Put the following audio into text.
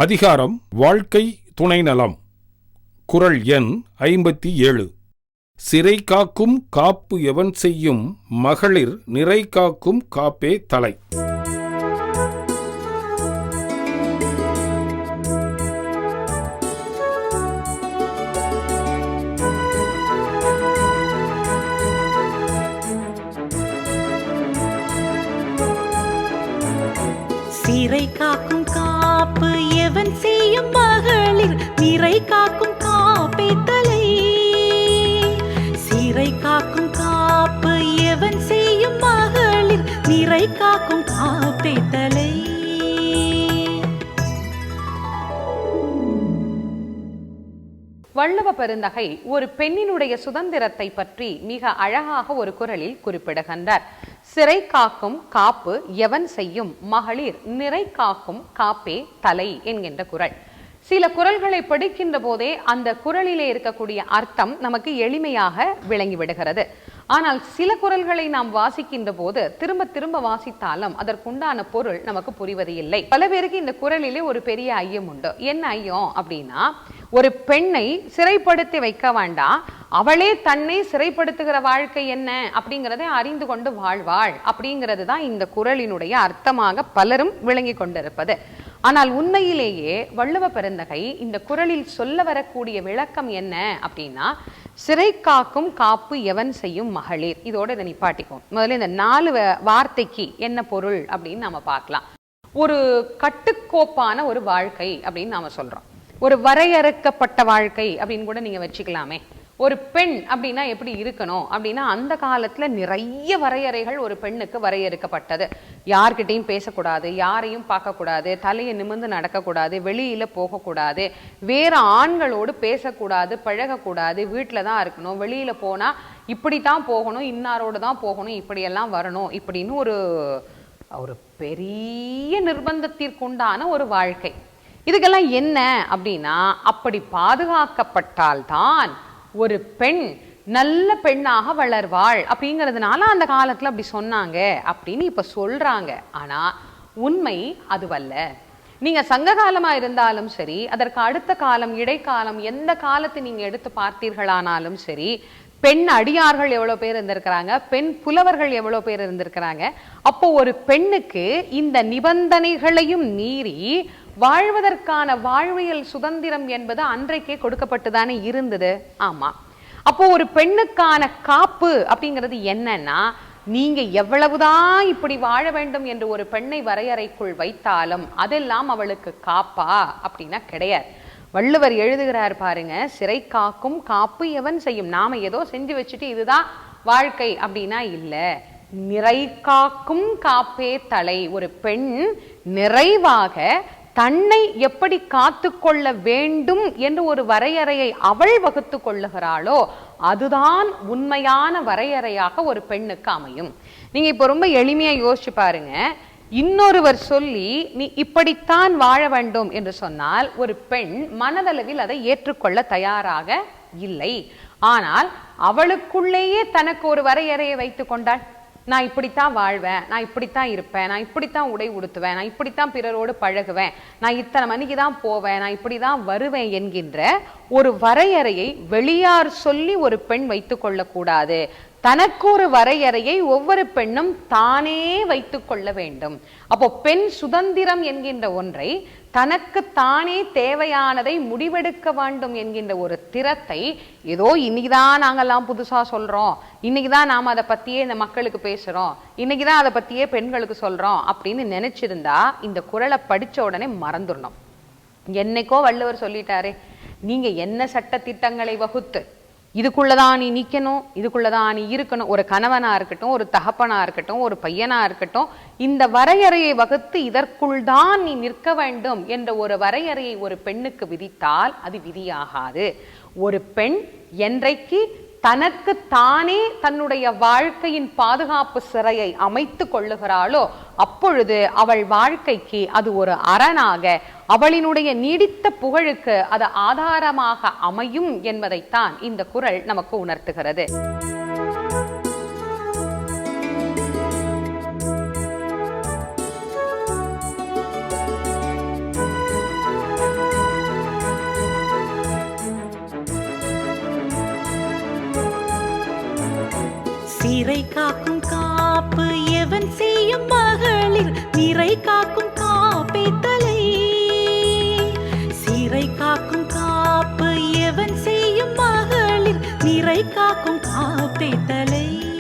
அதிகாரம் வாழ்க்கை துணைநலம். குறள் எண் 57. சிறை காக்கும் காப்பு எவன் செய்யும் மகளிர் நிறை காக்கும் காப்பே தலை. சிறை காக்கும் காப்பு எவன் செய்யும் மகளிர் நிறை காக்கும் காப்பே தலை. சிறை காக்கும் காப்பு எவன் செய்யும் மகளிர் நிறை காக்கும் காப்பே தலை. வள்ளுவ பெருந்தகை ஒரு பெண்ணினுடைய சுதந்திரத்தை பற்றி மிக அழகாக ஒரு குறளில் குறிப்பிடுகின்றார். சிறை காக்கும் காப்பு எவன் செய்யும் மகளிர் நிறை காக்கும் காப்பே தலை என்கின்ற குறள். சில குறள்களை படிக்கின்ற போதே அந்த குறளிலே இருக்கக்கூடிய அர்த்தம் நமக்கு எளிமையாக விளங்கிவிடுகிறது. ஆனால் சில குறள்களை நாம் வாசிக்கின்ற போது திரும்ப திரும்ப வாசித்தாலும் அதற்குண்டான பொருள் நமக்கு புரிவது இல்லை. பல பேருக்கு இந்த குறளிலே ஒரு பெரிய ஐயம் உண்டு. என்ன ஐயம் அப்படின்னா, ஒரு பெண்ணை சிறைப்படுத்தி வைக்க வேண்டாம், அவளே தன்னை சிறைப்படுத்துகிற வாழ்க்கை என்ன அப்படிங்கிறதை அறிந்து கொண்டு வாழ்வாள் அப்படிங்கிறது தான் இந்த குறளினுடைய அர்த்தமாக பலரும் விளங்கி கொண்டிருப்பது. ஆனால் உண்மையிலேயே வள்ளுவ பெருந்தகை இந்த குறளில் சொல்ல வரக்கூடிய விளக்கம் என்ன அப்படின்னா, சிறை காக்கும் காப்பு எவன் செய்யும் மகளிர். இதோட இதை நிப்பாட்டிக்கும். முதல்ல இந்த 4 வார்த்தைக்கு என்ன பொருள் அப்படின்னு நாம பார்க்கலாம். ஒரு கட்டுக்கோப்பான ஒரு வாழ்க்கை அப்படின்னு நாம சொல்றோம். ஒரு வரையறுக்கப்பட்ட வாழ்க்கை அப்படின்னு கூட நீங்க வச்சுக்கலாமே. ஒரு பெண் அப்படின்னா எப்படி இருக்கணும் அப்படின்னா, அந்த காலத்துல நிறைய வரையறைகள் ஒரு பெண்ணுக்கு வரையறுக்கப்பட்டது. யார்கிட்டையும் பேசக்கூடாது, யாரையும் பார்க்கக்கூடாது, தலையை நிமிர்ந்து நடக்கக்கூடாது, வெளியில போகக்கூடாது, வேற ஆண்களோடு பேசக்கூடாது, பழகக்கூடாது, வீட்டில தான் இருக்கணும், வெளியில போனா இப்படித்தான் போகணும், இன்னாரோடு தான் போகணும், இப்படியெல்லாம் வரணும் இப்படின்னு ஒரு பெரிய நிர்பந்தத்திற்குண்டான ஒரு வாழ்க்கை. இதுக்கெல்லாம் என்ன அப்படின்னா, அப்படி பாதுகாக்கப்பட்டால்தான் ஒரு பெண் நல்ல பெண்ணாக வளர்வாள் அப்படிங்கிறதுனால அந்த காலத்துல அப்படி சொன்னாங்க அப்படின்னு இப்ப சொல்றாங்க. ஆனா உண்மை அதுவல்ல. நீங்க சங்க காலமா இருந்தாலும் சரி, அதற்கு அடுத்த காலம், இடைக்காலம், எந்த காலத்தை நீங்க எடுத்து பார்த்தீர்களானாலும் சரி, பெண் அடியார்கள் எவ்வளவு பேர் இருந்திருக்கிறாங்க, பெண் புலவர்கள் எவ்வளவு பேர் இருந்திருக்கிறாங்க. அப்போ ஒரு பெண்ணுக்கு இந்த நிபந்தனைகளையும் மீறி வாழ்வதற்கான வாழ்வியல் சுதந்திரம் என்பது அன்றைக்கே கொடுக்கப்பட்டுதானே இருந்தது. ஆமா. அப்போ ஒரு பெண்ணுக்கான காப்பு அப்படிங்கிறது என்னன்னா, நீங்க எவ்வளவுதான் இப்படி வாழ வேண்டும் என்று ஒரு பெண்ணை வரையறைக்குள் வைத்தாலும் அதெல்லாம் அவளுக்கு காப்பா அப்படின்னா கிடையாது. வள்ளுவர் எழுதுகிறார் பாருங்க, சிறை காக்கும் காப்பு எவன் செய்யும். நாம ஏதோ செஞ்சு வச்சுட்டு இதுதான் வாழ்க்கை அப்படின்னா இல்ல. நிறை காக்கும் காப்பே தலை. ஒரு பெண் நிறைவாக தன்னை எப்படி காத்து கொள்ள வேண்டும் என்று ஒரு வரையறையை அவள் வகுத்து கொள்ளுகிறாளோ அதுதான் உண்மையான வரையறையாக ஒரு பெண்ணுக்கு அமையும். நீங்க இப்ப ரொம்ப எளிமையா யோசிச்சு பாருங்க. இன்னொருவர் சொல்லி நீ இப்படித்தான் வாழ வேண்டும் என்று சொன்னால் ஒரு பெண் மனதளவில் அதை ஏற்றுக்கொள்ள தயாராக இல்லை. ஆனால் அவளுக்குள்ளேயே தனக்கு ஒரு வரையறையை வைத்துக் கொண்டாள். நான் இப்படித்தான் வாழ்வேன், நான் இப்படித்தான் இருப்பேன், நான் இப்படித்தான் உடை உடுத்துவேன், நான் இப்படித்தான் பிறரோடு பழகுவேன், நான் இத்தனை மணிக்கு தான் போவேன், நான் இப்படிதான் வருவேன் என்கின்ற ஒரு வரையறையை வெளியார் சொல்லி ஒரு பெண் வைத்துக் கொள்ளக்கூடாது. தனக்கு ஒரு வரையறையை ஒவ்வொரு பெண்ணும் தானே வைத்துக் கொள்ள வேண்டும். அப்போ பெண் சுதந்திரம் என்கின்ற ஒன்றை, தனக்கு தானே தேவையானதை முடிவெடுக்க வேண்டும் என்கின்ற ஒரு திறத்தை, ஏதோ இன்னைக்குதான் நாங்கெல்லாம் புதுசா சொல்றோம், இன்னைக்குதான் நாம அதை பத்தியே இந்த மக்களுக்கு பேசுறோம், இன்னைக்குதான் அதை பத்தியே பெண்களுக்கு சொல்றோம் அப்படின்னு நினைச்சிருந்தா இந்த குறளை படிச்ச உடனே மறந்துடணும். என்னைக்கோ வள்ளுவர் சொல்லிட்டாரே, நீங்க என்ன சட்ட திட்டங்களை வகுத்து இதுக்குள்ளதான் நீ நிக்கணும், இதுக்குள்ளதான் நீ இருக்கணும், ஒரு கணவனா இருக்கட்டும், ஒரு தகப்பனா இருக்கட்டும், ஒரு பையனா இருக்கட்டும், இந்த வரையறையை வகுத்து இதற்குள் தான் நீ நிற்க வேண்டும் என்ற ஒரு வரையறையை ஒரு பெண்ணுக்கு விதித்தால் அது விதியாகாது. ஒரு பெண் என்றைக்கு தனக்கு தானே தன்னுடைய வாழ்க்கையின் பாதுகாப்பு சிறையை அமைத்து கொள்ளுகிறாளோ அப்பொழுது அவள் வாழ்க்கைக்கு அது ஒரு அரணாக, அவளினுடைய நீடித்த புகழுக்கு அது ஆதாரமாக அமையும் என்பதைத்தான் இந்த குறள் நமக்கு உணர்த்துகிறது. சிறை காக்கும் காப்பு எவன் செய்யும் மகளிர் நிறை காக்கும் காப்பே தலை. சிறை காக்கும் காப்பு எவன் செய்யும் மகளிர் நிறை காக்கும் காப்பே தலை.